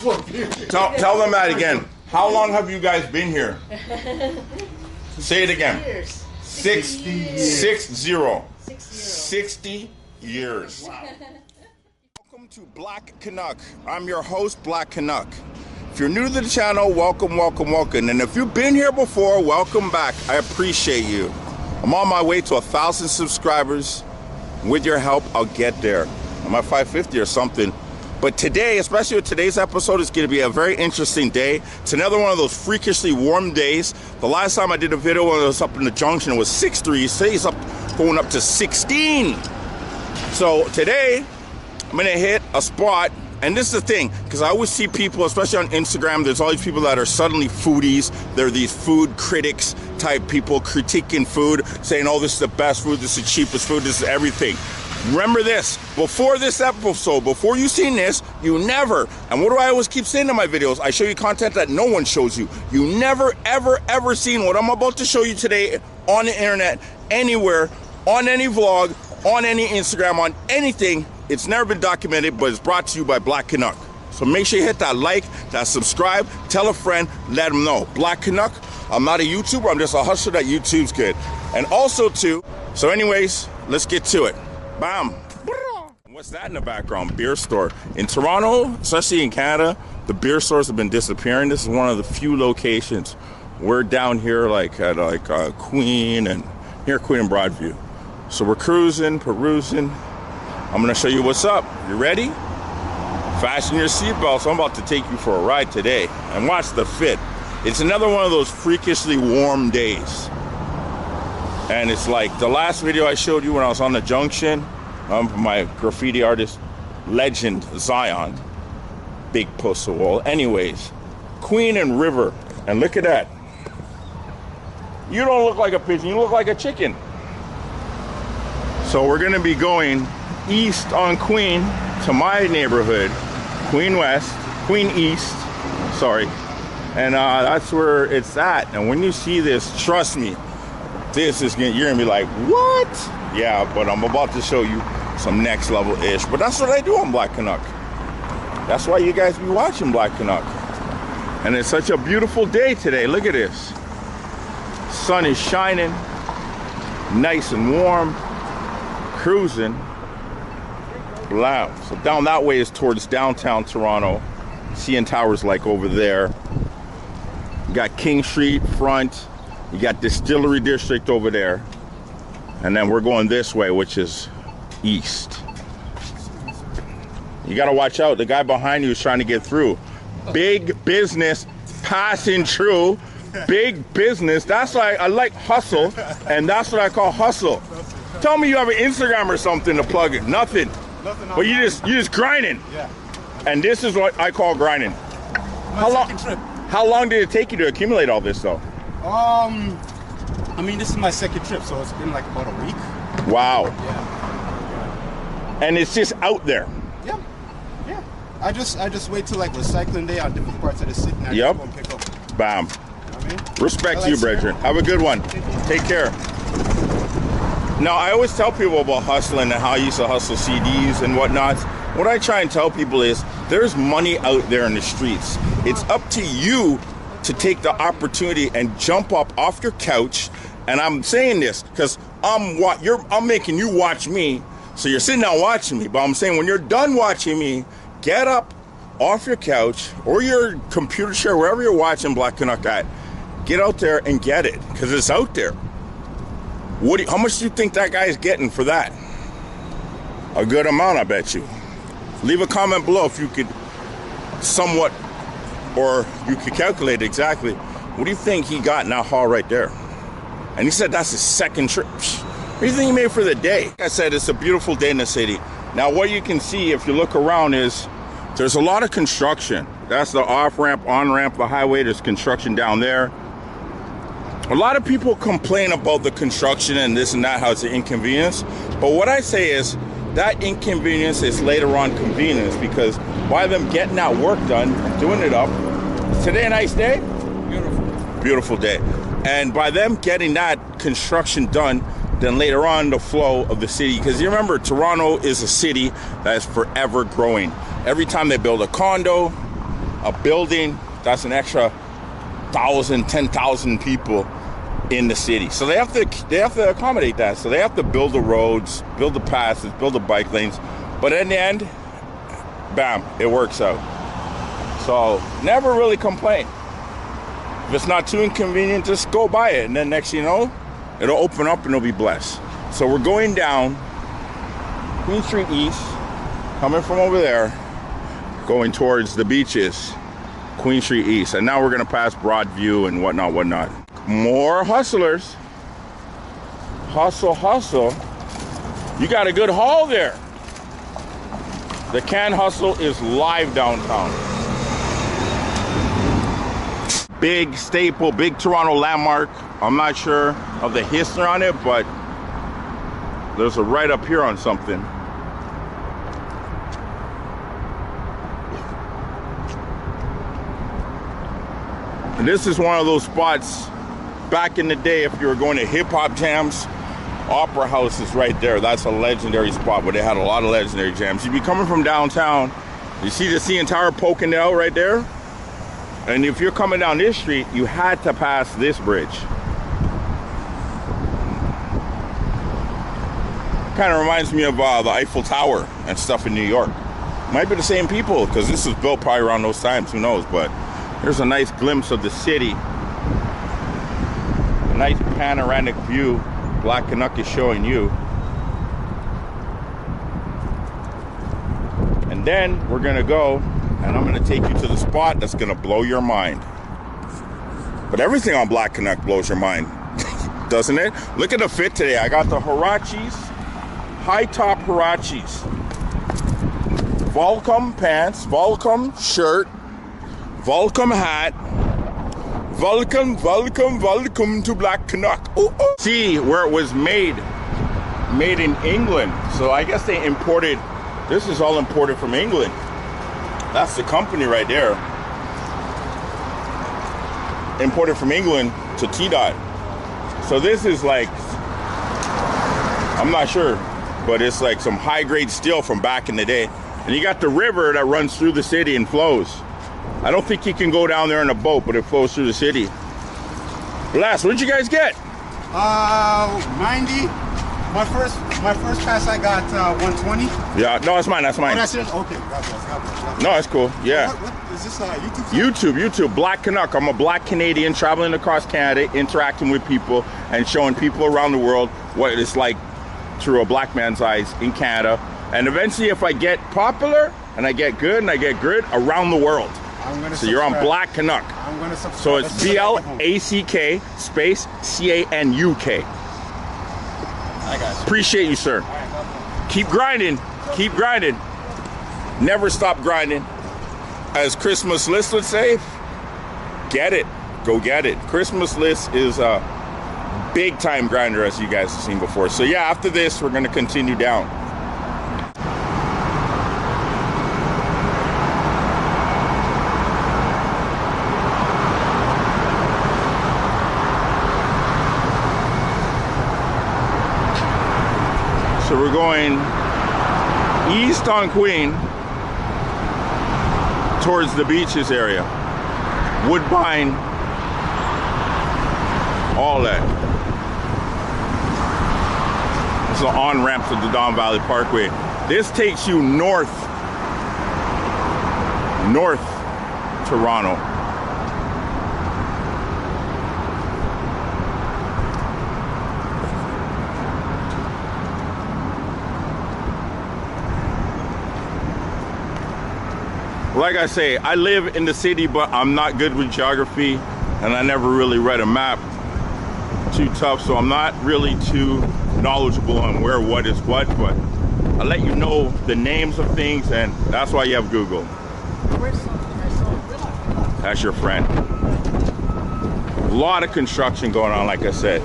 Tell them that again. How long have you guys been here? Say it again. Years. 60 years. 60 years. Wow. Welcome to Black Canuck. I'm your host, Black Canuck. If you're new to the channel, welcome. And if you've been here before, welcome back. I appreciate you. I'm on my way to 1,000 subscribers. With your help, I'll get there. I'm at 550 or something. But today, especially with today's episode, is going to be a very interesting day. It's another one of those freakishly warm days. The last time I did a video when I was up in the junction, it was 6 degrees. Today's going up to 16. So today, I'm going to hit a spot. And this is the thing, because I always see people, especially on Instagram, there's all these people that are suddenly foodies. They're these food critics type people critiquing food, saying, oh, this is the best food, this is the cheapest food, this is everything. Remember this, before this episode, before you seen this, you never, and what do I always keep saying in my videos? I show you content that no one shows you. You never, ever seen what I'm about to show you today on the internet, anywhere, on any vlog, on any Instagram, on anything. It's never been documented, but it's brought to you by Black Canuck. So make sure you hit that like, that subscribe, tell a friend, let them know. Black Canuck, I'm not a YouTuber, I'm just a hustler that YouTube's good. And also too, so anyways, let's get to it. Bam. What's that in the background? Beer store. In Toronto, especially in Canada, the beer stores have been disappearing. This is one of the few locations. We're down here like at Queen and here Queen and Broadview. So we're cruising, perusing. I'm gonna show you what's up. You ready? Fasten your seatbelts. I'm about to take you for a ride today. And watch the fit. It's another one of those freakishly warm days. And it's like the last video I showed you when I was on the junction, my graffiti artist legend, Zion. Big poster wall. Anyways, Queen and River. And look at that. You don't look like a pigeon, you look like a chicken. So we're gonna be going east on Queen to my neighborhood, Queen West, Queen East, sorry. And that's where it's at. And when you see this, trust me, this is you're gonna be like, what? Yeah, but I'm about to show you some next level ish. But that's what I do on Black Canuck. That's why you guys be watching Black Canuck. And it's such a beautiful day today. Look at this. Sun is shining, nice and warm, cruising. Wow. So down that way is towards downtown Toronto. CN Tower's like over there. You got King Street front. You got Distillery District over there. And then we're going this way, which is east. You gotta watch out. The guy behind you is trying to get through. Big business passing through. Big business. That's like, I like hustle. And that's what I call hustle. Tell me you have an Instagram or something to plug it. Nothing. But you just grinding. Yeah. And this is what I call grinding. How long did it take you to accumulate all this though? I mean, this is my second trip, so it's been like about a week. Wow. Yeah. And it's just out there. Yeah. Yeah. I just wait till like recycling day on different parts of the city and I just go and pick up. Bam. You know what I mean? Respect to you, brethren. Have a good one. Take care. Now, I always tell people about hustling and how I used to hustle CDs and whatnot. What I try and tell people is there's money out there in the streets. It's up to you to take the opportunity and jump up off your couch. And I'm saying this because I'm making you watch me. So you're sitting down watching me. But I'm saying when you're done watching me, get up off your couch or your computer chair, wherever you're watching Black Canuck at. Get out there and get it because it's out there. How much do you think that guy is getting for that? A good amount, I bet you. Leave a comment below if you could somewhat, or you could calculate exactly. What do you think he got in that haul right there? And he said that's his second trip. What do you think he made for the day? Like I said, it's a beautiful day in the city. Now what you can see if you look around is there's a lot of construction. That's the off-ramp, on-ramp, the highway. There's construction down there. A lot of people complain about the construction and this and that, how it's an inconvenience. But what I say is that inconvenience is later on convenience because by them getting that work done, doing it up, is today a nice day? Beautiful. Beautiful day. And by them getting that construction done, then later on the flow of the city, because you remember Toronto is a city that is forever growing. Every time they build a condo, a building, that's an extra 1,000, 10,000 people in the city. So they have to accommodate that. So they have to build the roads, build the passes, build the bike lanes. But in the end, bam, it works out. So never really complain. If it's not too inconvenient, just go by it. And then next you know, it'll open up and it'll be blessed. So we're going down Queen Street East, coming from over there, going towards the beaches, Queen Street East. And now we're gonna pass Broadview and whatnot. More hustlers. Hustle, hustle. You got a good haul there. The Can Hustle is live downtown. Big staple, big Toronto landmark. I'm not sure of the history on it, but there's a write up here on something. And this is one of those spots back in the day, if you were going to hip hop jams, Opera House is right there. That's a legendary spot where they had a lot of legendary jams. You'd be coming from downtown, you see the CN Tower poking out right there. And if you're coming down this street, you had to pass this bridge. Kind of reminds me of the Eiffel Tower and stuff in New York. Might be the same people, because this was built probably around those times, who knows. But here's a nice glimpse of the city. A nice panoramic view Black Canuck is showing you. And then we're gonna go, and I'm gonna take you to the spot that's gonna blow your mind. But everything on Black Canuck blows your mind, doesn't it? Look at the fit today. I got the Huaraches, high top Huaraches, Volcom pants, Volcom shirt, Volcom hat. Welcome to Black Canuck. Ooh, ooh. See where it was made in England. So I guess they imported, this is all imported from England. That's the company right there. Imported from England to T-Dot. So this is like, I'm not sure, but it's like some high grade steel from back in the day. And you got the river that runs through the city and flows. I don't think you can go down there in a boat, but it flows through the city. Last, what did you guys get? 90. My first pass I got 120. Yeah, no, that's mine. That's mine. Oh, that's yours? Okay, God bless. No, that's cool. Yeah. What is this YouTube? YouTube. Black Canuck. I'm a Black Canadian traveling across Canada, interacting with people and showing people around the world what it's like through a black man's eyes in Canada. And eventually, if I get popular and I get good and I get grid around the world. So you're on Black Canuck. I'm gonna subscribe. So it's BLACK space CANUK. Hi guys. Appreciate you, sir. Keep grinding. Keep grinding. Never stop grinding. As Christmas List would say, get it. Go get it. Christmas List is a big time grinder, as you guys have seen before. So yeah, after this, we're gonna continue down. So we're going east on Queen towards the beaches area. Woodbine, all that. This is an on-ramp to the Don Valley Parkway. This takes you north Toronto. Like I say, I live in the city, but I'm not good with geography, and I never really read a map too tough, so I'm not really too knowledgeable on where what is what, but I let you know the names of things, and that's why you have Google. That's your friend. A lot of construction going on, like I said.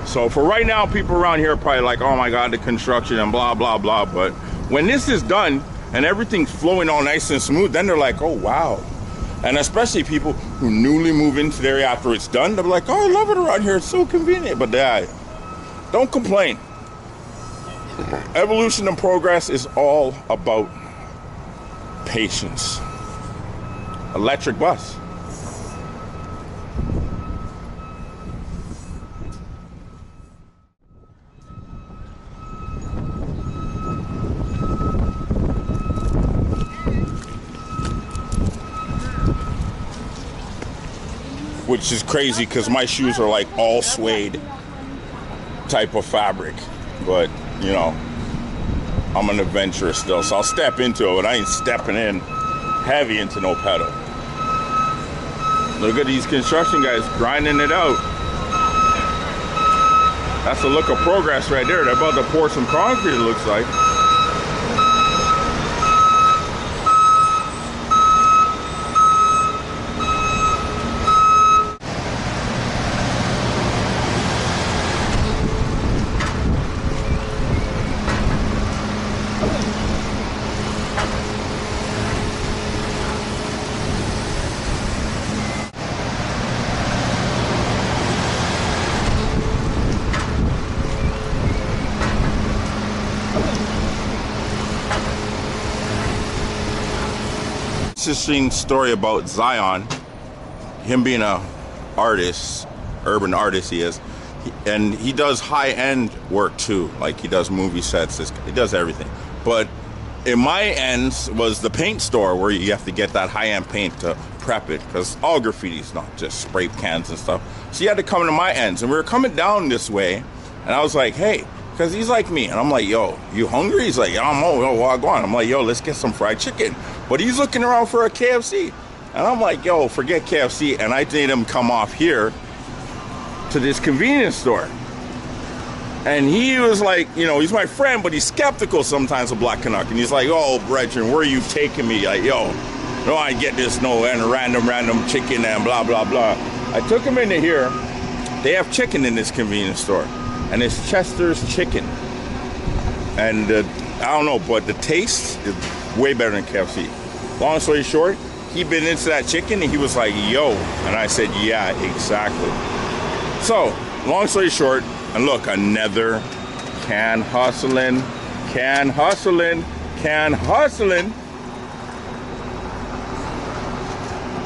So for right now, people around here are probably like, oh my God, the construction and blah, blah, blah. But when this is done, and everything's flowing all nice and smooth, then they're like, oh, wow. And especially people who newly move into the area after it's done, they're like, oh, I love it around here. It's so convenient. But don't complain. Evolution and progress is all about patience. electric bus. Which is crazy because my shoes are like all suede type of fabric. But, you know, I'm an adventurer still, so I'll step into it, but I ain't stepping in heavy into no pedal. Look at these construction guys grinding it out. That's the look of progress right there. They're about to pour some concrete, it looks like. Interesting story about Zion, him being a artist, urban artist he is, and he does high-end work too, like he does movie sets, he does everything. But in my ends was the paint store where you have to get that high-end paint to prep it, because all graffiti is not just spray cans and stuff. So you had to come to my ends, and we were coming down this way, and I was like, hey, because he's like me, and I'm like, yo, you hungry? He's like, yeah, I'm on. I'm like, yo, let's get some fried chicken. But he's looking around for a KFC. And I'm like, yo, forget KFC. And I made him come off here to this convenience store. And he was like, you know, he's my friend, but he's skeptical sometimes of Black Canuck. And he's like, oh, brethren, where are you taking me? Like, yo, no, I get this, no, and random chicken and blah, blah, blah. I took him into here. They have chicken in this convenience store. And it's Chester's chicken. And I don't know, but the taste is way better than KFC. Long story short, he been into that chicken and he was like, yo. And I said, yeah, exactly. So, long story short, and look, another can hustling.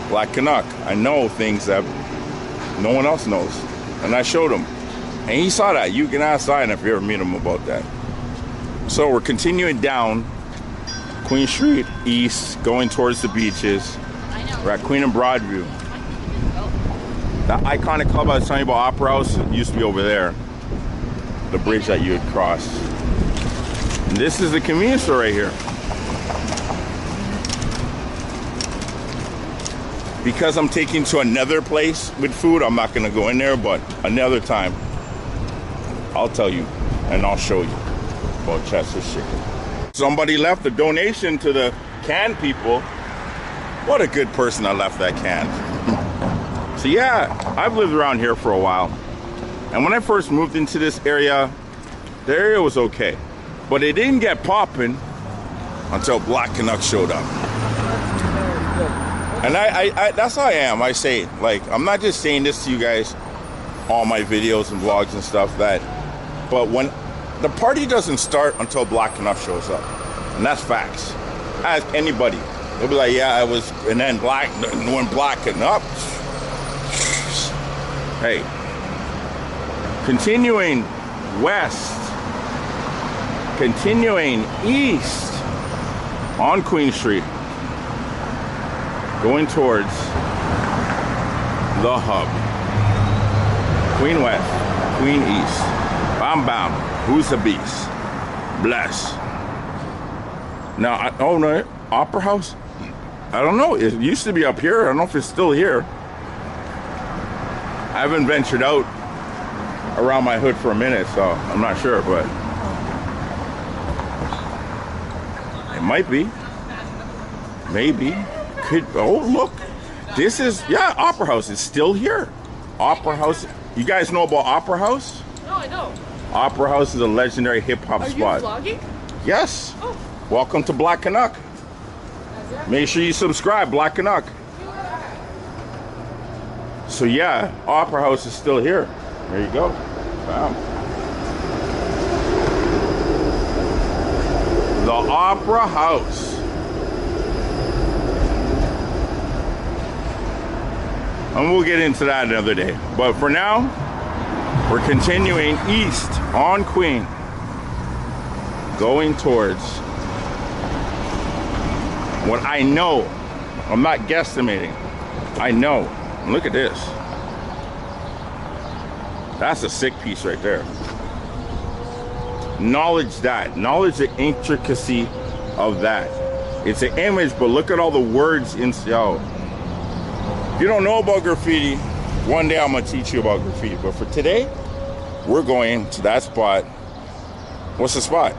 Black Canuck. I know things that no one else knows. And I showed him. And he saw that. You can ask Zion if you ever meet him about that. So we're continuing down Queen Street East, going towards the beaches. We're at Queen and Broadview. That iconic club I was telling you about, Opera House, used to be over there. The bridge that you had crossed. And this is the convenience store right here. Because I'm taking to another place with food, I'm not gonna go in there, but another time, I'll tell you and I'll show you about Chester's chicken. Somebody left a donation to the can people. What a good person that left that can. So yeah, I've lived around here for a while. And when I first moved into this area, the area was okay. But it didn't get popping until Black Canuck showed up. And I that's how I am. I say, like, I'm not just saying this to you guys, all my videos and vlogs and stuff, but when the party doesn't start until Black Canuck shows up. And that's facts. Ask anybody. They'll be like, yeah, I was, and then when Black Canuck. Hey, continuing west, continuing east on Queen Street, going towards the hub. Queen West, Queen East. Bam bam. Who's the beast? Bless. Now, oh no, Opera House? I don't know. It used to be up here. I don't know if it's still here. I haven't ventured out around my hood for a minute, so I'm not sure, but it might be. Maybe. Could. Oh, look. This is, yeah, Opera House is still here. Opera House. You guys know about Opera House? No, I don't. Opera House is a legendary hip-hop spot. Are you vlogging? Yes. Oh. Welcome to Black Canuck. Make sure you subscribe, Black Canuck. So yeah, Opera House is still here. There you go. Wow. The Opera House. And we'll get into that another day. But for now, we're continuing east on Queen, going towards what I know. I'm not guesstimating. I know. Look at this. That's a sick piece right there. Knowledge the intricacy of that. It's an image, but look at all the words in. Yo, if you don't know about graffiti, one day I'm gonna teach you about graffiti. But for today, we're going to that spot. What's the spot?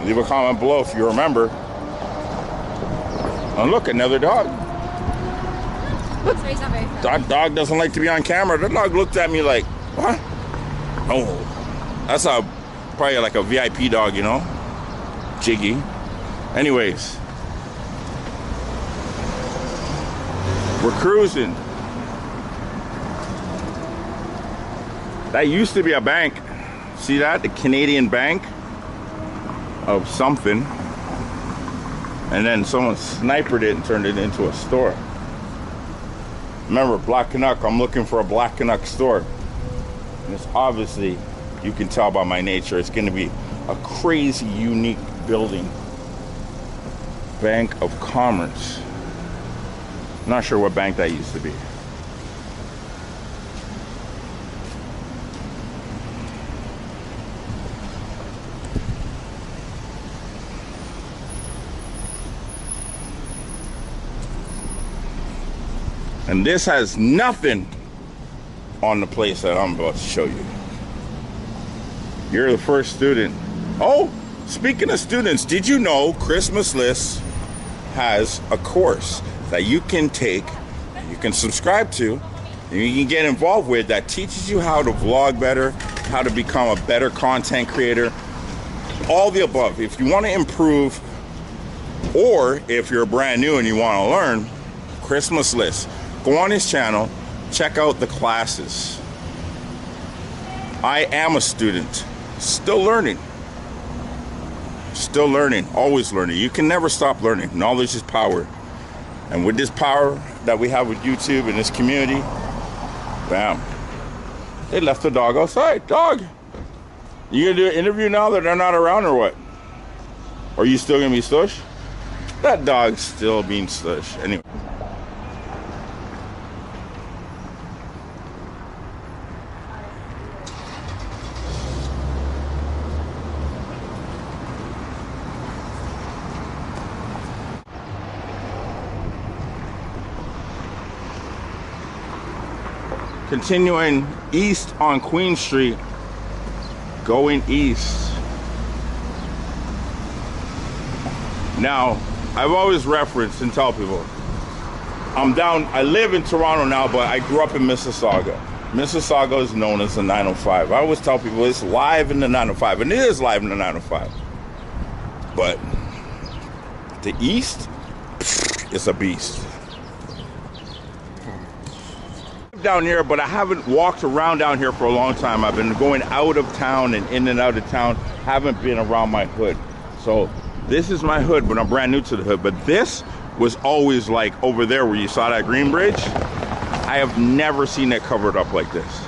Leave a comment below if you remember. And look, another dog. That dog doesn't like to be on camera. That dog looked at me like, what? Oh, that's probably like a VIP dog, you know? Jiggy. Anyways, we're cruising. That used to be a bank. See that? The Canadian Bank of something. And then someone sniped it and turned it into a store. Remember, Black Canuck, I'm looking for a Black Canuck store. And it's obviously, you can tell by my nature, it's going to be a crazy, unique building. Bank of Commerce. Not sure what bank that used to be. And this has nothing on the place that I'm about to show you. You're the first student. Oh, speaking of students, did you know Christmas List has a course that you can take, you can subscribe to, and you can get involved with that teaches you how to vlog better, how to become a better content creator, all the above. If you want to improve, or if you're brand new and you want to learn, Christmas List. Go on his channel, check out the classes. I am a student, still learning. Still learning, always learning. You can never stop learning. Knowledge is power. And with this power that we have with YouTube and this community, bam. They left the dog outside. Dog, you gonna do an interview now that they're not around or what? Or are you still gonna be stush? That dog's still being stush. Anyway. Continuing east on Queen Street, going east. Now, I've always referenced and tell people, I live in Toronto now, but I grew up in Mississauga. Mississauga is known as the 905. I always tell people it's live in the 905, and it is live in the 905. But the east is a beast. Down here, but I haven't walked around down here for a long time. I've been going out of town and in and out of town, haven't been around my hood. So this is my hood, but I'm brand new to the hood. But this was always like over there where you saw that green bridge. I have never seen it covered up like this.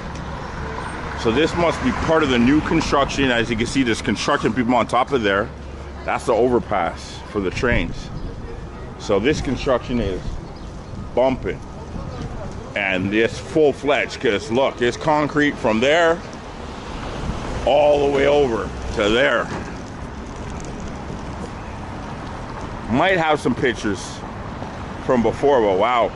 So this must be part of the new construction. As you can see, there's construction people on top of there. That's the overpass for the trains. So this construction is bumping. And it's full-fledged, because look, it's concrete from there all the way over to there. Might have some pictures from before, but wow.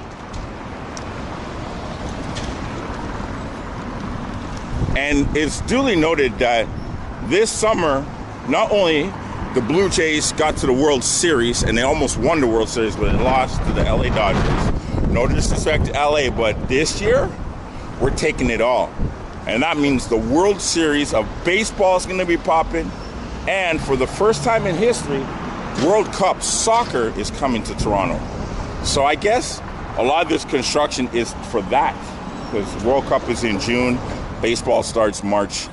And it's duly noted that this summer, not only the Blue Jays got to the World Series, and they almost won the World Series, but they lost to the LA Dodgers. No disrespect to LA, but this year, we're taking it all. And that means the World Series of baseball is going to be popping. And for the first time in history, World Cup soccer is coming to Toronto. So I guess a lot of this construction is for that. Because World Cup is in June. Baseball starts March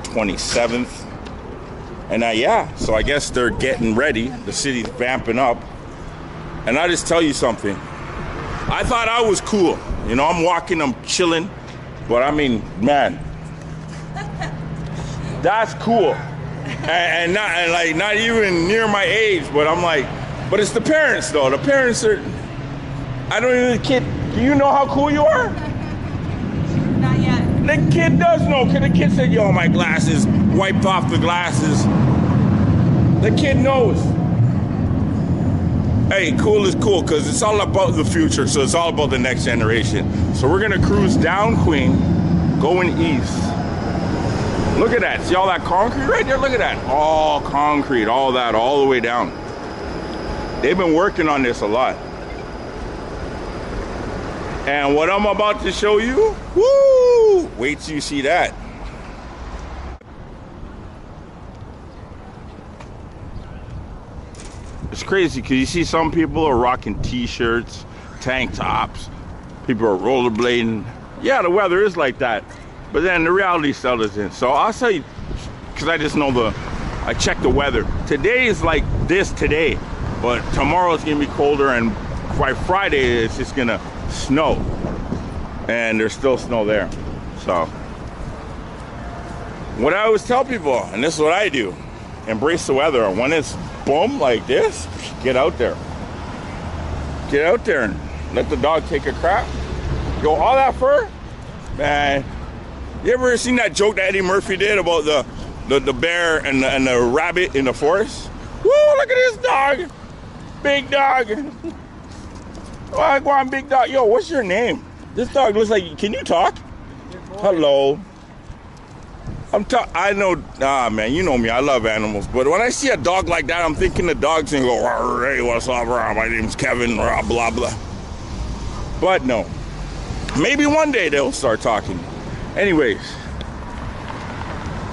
27th. And yeah, so I guess they're getting ready. The city's vamping up. And I just tell you something. I thought I was cool. You know, I'm walking, I'm chilling. But I mean, man, that's cool. And not even near my age, but I'm like, but it's the parents though. The parents are, I don't even, the kid, do you know how cool you are? Not yet. The kid does know, because the kid said, yo, my glasses, wiped off the glasses. The kid knows. Hey, cool is cool, because it's all about the future, so it's all about the next generation. So we're gonna cruise down Queen, going east. Look at that, see all that concrete right there? Look at that, all concrete, all that, all the way down. They've been working on this a lot. And what I'm about to show you, woo, wait till you see that. It's crazy because you see some people are rocking t-shirts, tank tops, people are rollerblading. Yeah, the weather is like that, but then the reality settles in. So I'll tell you, because I just know I check the weather. Today is like this today, but tomorrow it's gonna be colder, and by Friday it's just gonna snow, and there's still snow there. So what I always tell people, and this is what I do, embrace the weather. When it's boom like this, get out there and let the dog take a crap. Yo, all that fur, man. You ever seen that joke that Eddie Murphy did about the bear and the rabbit in the forest? Woo, look at this dog, big dog. Oh, I want big dog. Yo, what's your name? This dog looks like, can you talk? Hello. I know, man, you know me, I love animals, but when I see a dog like that, I'm thinking the dog's gonna go, hey, what's up, my name's Kevin, blah, blah, blah. But no, maybe one day they'll start talking. Anyways,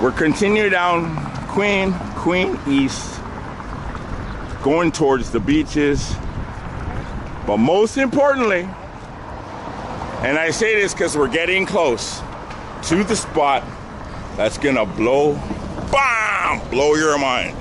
we're continuing down Queen East, going towards the beaches, but most importantly, and I say this because we're getting close to the spot that's gonna blow your mind.